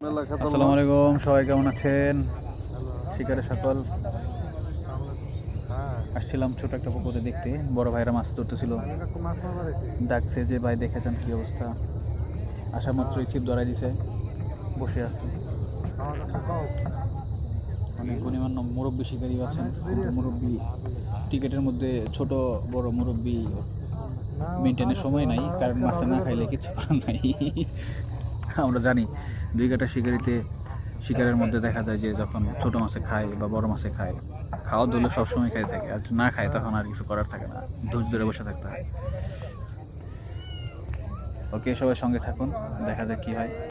আসসালামু আলাইকুম, সবাই কেমন আছেন? শিকারে সকল আসছিলাম ছোট একটা পুকুরে দেখতে, বড় ভাইরা মাছ ধরতেছিল। ডাকছে যে ভাই দেখে যান কি অবস্থা। আসা মাত্রই ছিপ ধরাই দিছে, বসে আছে। অনেক গণিমান্য মুরব্বী শিকারী আছেন, কিন্তু মুরব্বী টিকেটের মধ্যে ছোট বড় মুরব্বী মেনটেনের সময় নাই, কারণ মাছে না খাইলে কিছু করার নাই। আমরা জানি দুই কাটা শিকারিতে শিকারের মধ্যে দেখা যায় যে যখন ছোট মাছে খায় বা বড় মাছে খায়, খাওয়া ধরলে সবসময় খাই থাকে, আর না খায় তখন আর কিছু করার থাকে না, ধৈর্য ধরে বসে থাকতে হয়। ওকে, সবাই সঙ্গে থাকুন, দেখা যাক কি হয়।